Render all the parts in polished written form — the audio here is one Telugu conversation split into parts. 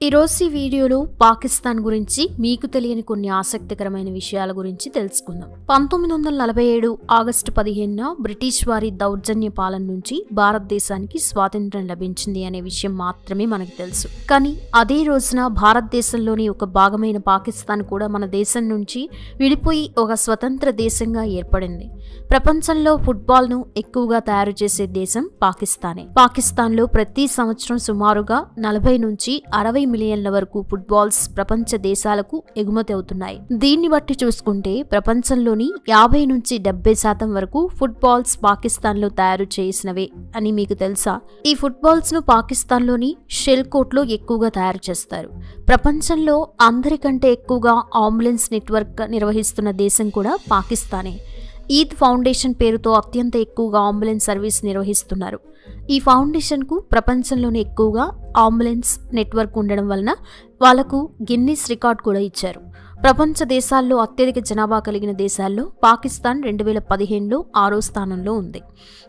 ఈరోజు ఈ వీడియోలో పాకిస్తాన్ గురించి మీకు తెలియని కొన్ని ఆసక్తికరమైన విషయాల గురించి తెలుసుకుందాం. 1947 ఆగస్టు 15న బ్రిటిష్ వారి దౌర్జన్య పాలన నుంచి భారతదేశానికి స్వాతంత్ర్యం లభించింది అనే విషయం మాత్రమే మనకు తెలుసు. కానీ అదే రోజున భారతదేశంలోని ఒక భాగమైన పాకిస్తాన్ కూడా మన దేశం నుంచి విడిపోయి ఒక స్వతంత్ర దేశంగా ఏర్పడింది. ప్రపంచంలో ఫుట్బాల్ను ఎక్కువగా తయారు చేసే దేశం పాకిస్తానే. పాకిస్తాన్లో ప్రతి సంవత్సరం సుమారుగా 40 నుంచి 60 మిలియన్ల వరకు ఫుట్బాల్స్ ప్రపంచ దేశాలకు ఎగుమతి అవుతున్నాయి. దీన్ని బట్టి చూసుకుంటే ప్రపంచంలోని 50 నుంచి 70% వరకు ఫుట్బాల్స్ పాకిస్తాన్లో తయారు చేసినవే అని మీకు తెలుసా? ఈ ఫుట్బాల్స్ ను పాకిస్తాన్లోని షెల్కోట్ లో ఎక్కువగా తయారు చేస్తారు. ప్రపంచంలో అందరికంటే ఎక్కువగా అంబులెన్స్ నెట్వర్క్ నిర్వహిస్తున్న దేశం కూడా పాకిస్తానే. ఈద్ ఫౌండేషన్ పేరుతో అత్యంత ఎక్కువగా అంబులెన్స్ సర్వీస్ నిర్వహిస్తున్నారు. ఈ ఫౌండేషన్కు ప్రపంచంలోనే ఎక్కువగా అంబులెన్స్ నెట్వర్క్ ఉండడం వలన వాళ్లకు గిన్నిస్ రికార్డ్ కూడా ఇచ్చారు. ప్రపంచ దేశాల్లో అత్యధిక జనాభా కలిగిన దేశాల్లో పాకిస్తాన్ 2015లో 6వ స్థానంలో ఉంది.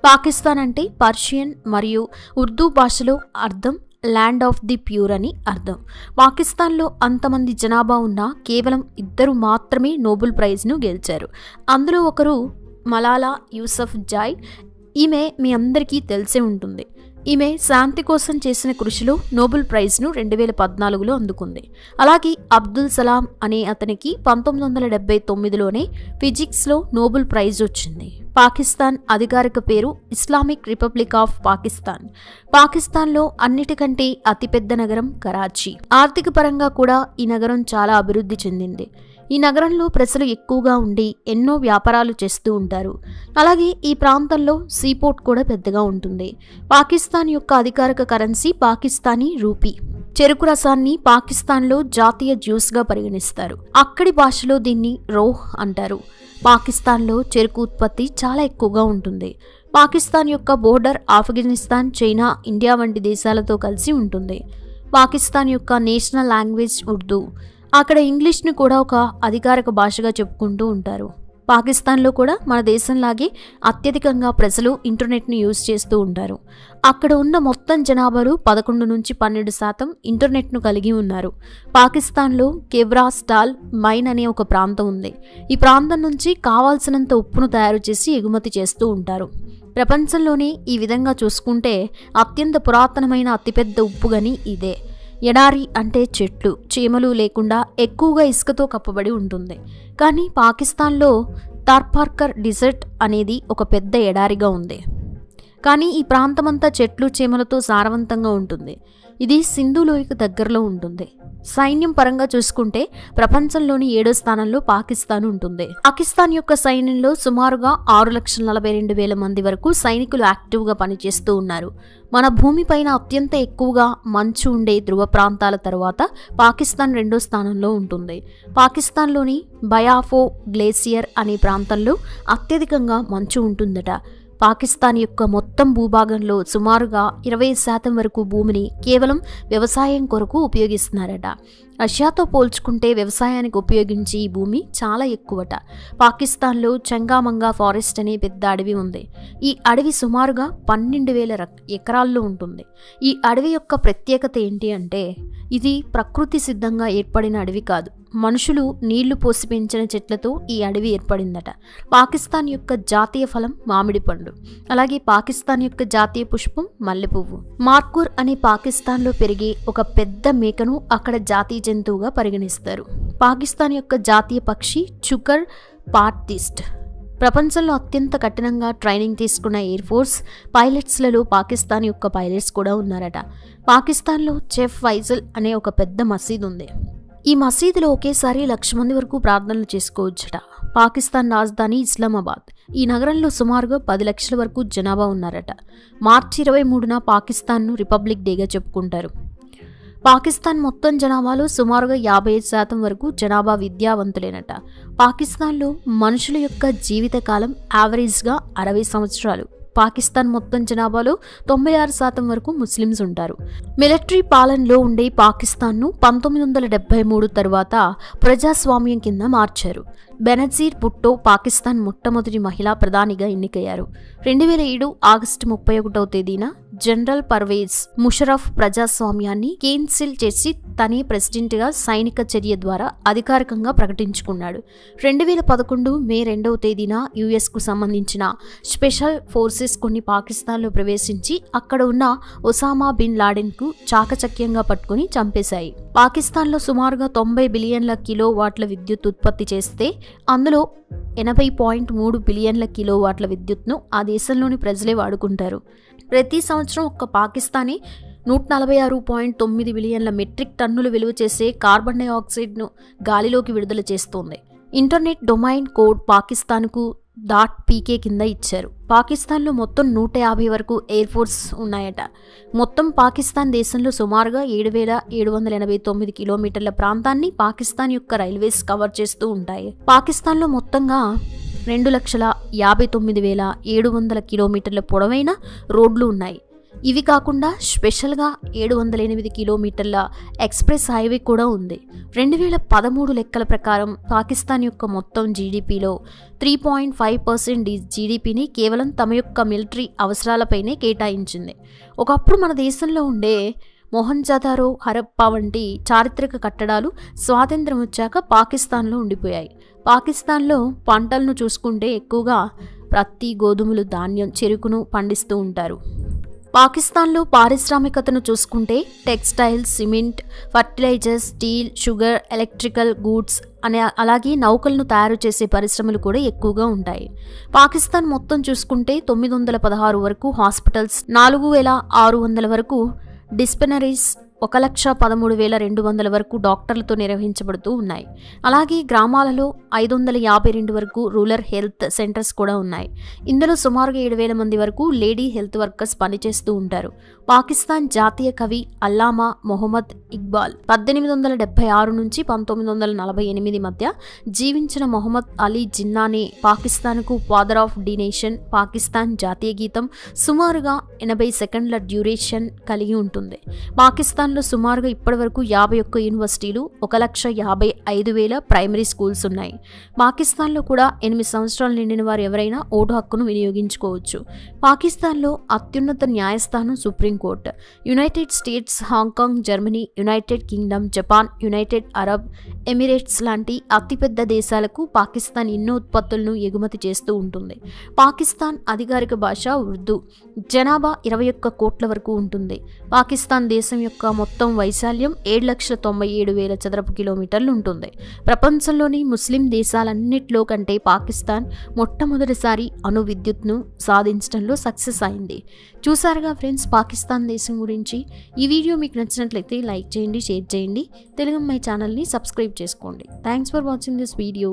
పాకిస్తాన్ అంటే పర్షియన్ మరియు ఉర్దూ భాషలో అర్థం ల్యాండ్ ఆఫ్ ది ప్యూర్ అని అర్థం. పాకిస్తాన్లో అంతమంది జనాభా ఉన్నా కేవలం 2 మాత్రమే నోబెల్ ప్రైజ్ను గెలిచారు. అందులో ఒకరు మలాలా యూసఫ్ జాయ్. ఈమె మీ అందరికీ తెలిసే ఉంటుంది. ఈమె శాంతి కోసం చేసిన కృషిలో నోబెల్ ప్రైజ్ను 2014లో అందుకుంది. అలాగే అబ్దుల్ సలాం అనే అతనికి 1979లోనే ఫిజిక్స్లో నోబెల్ ప్రైజ్ వచ్చింది. పాకిస్తాన్ అధికారిక పేరు ఇస్లామిక్ రిపబ్లిక్ ఆఫ్ పాకిస్తాన్. పాకిస్తాన్లో అన్నిటికంటే అతిపెద్ద నగరం కరాచీ. ఆర్థిక పరంగా కూడా ఈ నగరం చాలా అభివృద్ధి చెందింది. ఈ నగరంలో ప్రజలు ఎక్కువగా ఉండి ఎన్నో వ్యాపారాలు చేస్తూ ఉంటారు. అలాగే ఈ ప్రాంతంలో సీపోర్ట్ కూడా పెద్దగా ఉంటుంది. పాకిస్తాన్ యొక్క అధికారిక కరెన్సీ పాకిస్తానీ రూపీ. చెరుకు రసాన్ని పాకిస్తాన్లో జాతీయ జ్యూస్గా పరిగణిస్తారు. అక్కడి భాషలో దీన్ని రోహ్ అంటారు. పాకిస్తాన్లో చెరుకు ఉత్పత్తి చాలా ఎక్కువగా ఉంటుంది. పాకిస్తాన్ యొక్క బోర్డర్ ఆఫ్ఘనిస్తాన్, చైనా, ఇండియా వంటి దేశాలతో కలిసి ఉంటుంది. పాకిస్తాన్ యొక్క నేషనల్ లాంగ్వేజ్ ఉర్దూ. అక్కడ ఇంగ్లీష్ను కూడా ఒక అధికారిక భాషగా చెప్పుకుంటూ ఉంటారు. పాకిస్తాన్లో కూడా మన దేశంలాగే అత్యధికంగా ప్రజలు ఇంటర్నెట్ను యూజ్ చేస్తూ ఉంటారు. అక్కడ ఉన్న మొత్తం జనాభాలో 11 నుంచి 12% ఇంటర్నెట్ను కలిగి ఉన్నారు. పాకిస్తాన్లో కెవ్రా స్టాల్ మైన్ అనే ఒక ప్రాంతం ఉంది. ఈ ప్రాంతం నుంచి కావాల్సినంత ఉప్పును తయారు చేసి ఎగుమతి చేస్తూ ఉంటారు. ప్రపంచంలోనే ఈ విధంగా చూసుకుంటే అత్యంత పురాతనమైన అతిపెద్ద ఉప్పు గని ఇదే. ఎడారి అంటే చెట్లు చీమలు లేకుండా ఎక్కువగా ఇసుకతో కప్పబడి ఉంటుంది. కానీ పాకిస్తాన్లో తార్పార్కర్ డిజర్ట్ అనేది ఒక పెద్ద ఎడారిగా ఉంది. కానీ ఈ ప్రాంతమంతా చెట్లు చీమలతో సారవంతంగా ఉంటుంది. ఇది సింధు లోయకు దగ్గరలో ఉంటుంది. సైన్యం పరంగా చూసుకుంటే ప్రపంచంలోని 7వ స్థానంలో పాకిస్తాన్ ఉంటుంది. పాకిస్తాన్ యొక్క సైన్యంలో సుమారుగా 6,42,000 మంది వరకు సైనికులు యాక్టివ్గా పనిచేస్తూ ఉన్నారు. మన భూమిపైన అత్యంత ఎక్కువగా మంచు ఉండే ధ్రువ ప్రాంతాల తర్వాత పాకిస్తాన్ 2వ స్థానంలో ఉంటుంది. పాకిస్తాన్లోని బయాఫో గ్లేసియర్ అనే ప్రాంతంలో అత్యధికంగా మంచు ఉంటుందట. పాకిస్తాన్ యొక్క మొత్తం భూభాగంలో సుమారుగా 20% వరకు భూమిని కేవలం వ్యవసాయం కొరకు ఉపయోగిస్తున్నారట. రష్యాతో పోల్చుకుంటే వ్యవసాయానికి ఉపయోగించే ఈ భూమి చాలా ఎక్కువట. పాకిస్తాన్లో చంగామంగా ఫారెస్ట్ అనే పెద్ద అడవి ఉంది. ఈ అడవి సుమారుగా 12,000 ఎకరాల్లో ఉంటుంది. ఈ అడవి యొక్క ప్రత్యేకత ఏంటి అంటే ఇది ప్రకృతి సిద్ధంగా ఏర్పడిన అడవి కాదు. మనుషులు నీళ్లు పోసి పెంచిన చెట్లతో ఈ అడవి ఏర్పడిందట. పాకిస్తాన్ యొక్క జాతీయ ఫలం మామిడి పండు. అలాగే పాకిస్తాన్ యొక్క జాతీయ పుష్పం మల్లెపువ్వు. మార్కూర్ అనే పాకిస్తాన్లో పెరిగే ఒక పెద్ద మేకను అక్కడ జాతీయ జంతువుగా పరిగణిస్తారు. పాకిస్తాన్ యొక్క జాతీయ పక్షి చుకర్ పార్టిస్ట్. ప్రపంచంలో అత్యంత కఠినంగా ట్రైనింగ్ తీసుకున్న ఎయిర్ ఫోర్స్ పైలట్స్లలో పాకిస్తాన్ యొక్క పైలట్స్ కూడా ఉన్నారట. పాకిస్తాన్లో చెఫ్ ఫైజల్ అనే ఒక పెద్ద మసీద్ ఉంది. ఈ మసీదులో ఒకేసారి 1,00,000 మంది వరకు ప్రార్థనలు చేసుకోవచ్చట. పాకిస్తాన్ రాజధాని ఇస్లామాబాద్. ఈ నగరంలో సుమారుగా 10 లక్షల వరకు జనాభా ఉన్నారట. మార్చి 23న పాకిస్తాన్ను రిపబ్లిక్ డేగా చెప్పుకుంటారు. పాకిస్తాన్ మొత్తం జనాభాలో సుమారుగా 55% వరకు జనాభా విద్యావంతులేనట. పాకిస్తాన్లో మనుషుల యొక్క జీవితకాలం యావరేజ్గా 60 సంవత్సరాలు. పాకిస్తాన్ మొత్తం జనాభాలో 96% వరకు ముస్లిమ్స్ ఉంటారు. మిలిటరీ పాలనలో ఉండే పాకిస్తాన్ను 1973 తర్వాత ప్రజాస్వామ్యం కింద మార్చారు. బెనజీర్ భుట్టో పాకిస్తాన్ మొట్టమొదటి మహిళా ప్రధానిగా ఎన్నికయ్యారు. 2007 ఆగస్టు 31వ తేదీన జనరల్ పర్వేజ్ ముషరఫ్ ప్రజాస్వామ్యాన్ని కేన్సిల్ చేసి తనే ప్రెసిడెంట్గా సైనిక చర్య ద్వారా అధికారికంగా ప్రకటించుకున్నాడు. 2011 మే 2వ తేదీన యుఎస్కు సంబంధించిన స్పెషల్ ఫోర్సెస్ కొన్ని పాకిస్తాన్లో ప్రవేశించి అక్కడ ఉన్న ఒసామా బిన్ లాడెన్కు చాకచక్యంగా పట్టుకుని చంపేశాయి. పాకిస్తాన్లో సుమారుగా 90 బిలియన్ల కిలోవాట్ల విద్యుత్ ఉత్పత్తి చేస్తే అందులో 80.3 బిలియన్ల కిలోవాట్ల విద్యుత్ను ఆ దేశంలోని ప్రజలే వాడుకుంటారు. ప్రతి సంవత్సరం ఒక్క పాకిస్తానీ 146.9 బిలియన్ల మెట్రిక్ టన్నులు విలువ చేసే కార్బన్ డైఆక్సైడ్ను గాలిలోకి విడుదల చేస్తోంది. ఇంటర్నెట్ డొమైన్ కోడ్ పాకిస్తాన్కు .pk కింద ఇచ్చారు. పాకిస్తాన్లో మొత్తం 150 వరకు ఎయిర్ ఫోర్స్ ఉన్నాయట. మొత్తం పాకిస్తాన్ దేశంలో సుమారుగా 7,789 కిలోమీటర్ల ప్రాంతాన్ని పాకిస్తాన్ యొక్క రైల్వేస్ కవర్ చేస్తూ ఉంటాయి. పాకిస్తాన్లో మొత్తంగా 2,59,700 కిలోమీటర్ల పొడవైన రోడ్లు ఉన్నాయి. ఇవి కాకుండా స్పెషల్గా 708 కిలోమీటర్ల ఎక్స్ప్రెస్ హైవే కూడా ఉంది. 2013 లెక్కల ప్రకారం పాకిస్తాన్ యొక్క మొత్తం జీడిపిలో 3.5% జీడిపిని కేవలం తమ యొక్క మిలిటరీ అవసరాలపైనే కేటాయించింది. ఒకప్పుడు మన దేశంలో ఉండే మొహంజదారో, హరప్పా వంటి చారిత్రక కట్టడాలు స్వాతంత్రం వచ్చాక పాకిస్తాన్లో ఉండిపోయాయి. పాకిస్తాన్లో పంటలను చూసుకుంటే ఎక్కువగా ప్రత్తి, గోధుమలు, ధాన్యం, చెరుకును పండిస్తూ ఉంటారు. పాకిస్తాన్లో పారిశ్రామికతను చూసుకుంటే textile, cement, fertilizers, steel, sugar, electrical goods అలాగే నౌకలను తయారు చేసే పరిశ్రమలు కూడా ఎక్కువగా ఉంటాయి. పాకిస్తాన్ మొత్తం చూసుకుంటే 916 వరకు హాస్పిటల్స్, 4,600 వరకు డిస్పెనరీస్, 1,13,200 వరకు డాక్టర్లతో నిర్వహించబడుతూ ఉన్నాయి. అలాగే గ్రామాలలో 552 వరకు రూరల్ హెల్త్ సెంటర్స్ కూడా ఉన్నాయి. ఇందులో సుమారుగా 7,000 మంది వరకు లేడీ హెల్త్ వర్కర్స్ పనిచేస్తూ ఉంటారు. పాకిస్తాన్ జాతీయ కవి అల్లామా మొహమ్మద్ ఇక్బాల్ 1876 నుంచి 1948 మధ్య జీవించిన మొహమ్మద్ అలీ జిన్నానే పాకిస్తాన్కు father of the nation. Pakistan జాతీయ గీతం సుమారుగా 80 సెకండ్ల డ్యూరేషన్ కలిగి ఉంటుంది. పాకిస్తాన్లో సుమారుగా ఇప్పటివరకు 51 యూనివర్సిటీలు, 1,55,000 ప్రైమరీ స్కూల్స్ ఉన్నాయి. పాకిస్తాన్లో కూడా 8 సంవత్సరాలు నిండిన వారు ఎవరైనా ఓటు హక్కును వినియోగించుకోవచ్చు. పాకిస్తాన్లో అత్యున్నత న్యాయస్థానం supreme court. United states, Hong Kong, Germany, United Kingdom, Japan, United Arab Emirates లాంటి అతిపెద్ద దేశాలకు పాకిస్తాన్ ఎన్నో ఉత్పత్తులను ఎగుమతి చేస్తూ ఉంటుంది. పాకిస్తాన్ అధికారిక భాష ఉర్దూ. జనాభా 21 కోట్ల వరకు ఉంటుంది. పాకిస్తాన్ దేశం యొక్క మొత్తం వైశాల్యం 7,97,000 చదరపు కిలోమీటర్లు ఉంటుంది. ప్రపంచంలోని ముస్లిం దేశాలన్నిటిలో కంటే పాకిస్తాన్ మొట్టమొదటిసారి అణు విద్యుత్ను సాధించడంలో సక్సెస్ అయింది. చూసారుగా ఫ్రెండ్స్ పాకిస్తాన్ దేశం గురించి. ఈ వీడియో మీకు నచ్చినట్లయితే లైక్ చేయండి, షేర్ చేయండి. తెలుగు అమ్మాయి ఛానల్ని సబ్స్క్రైబ్ చేసుకోండి. Thanks for watching this video.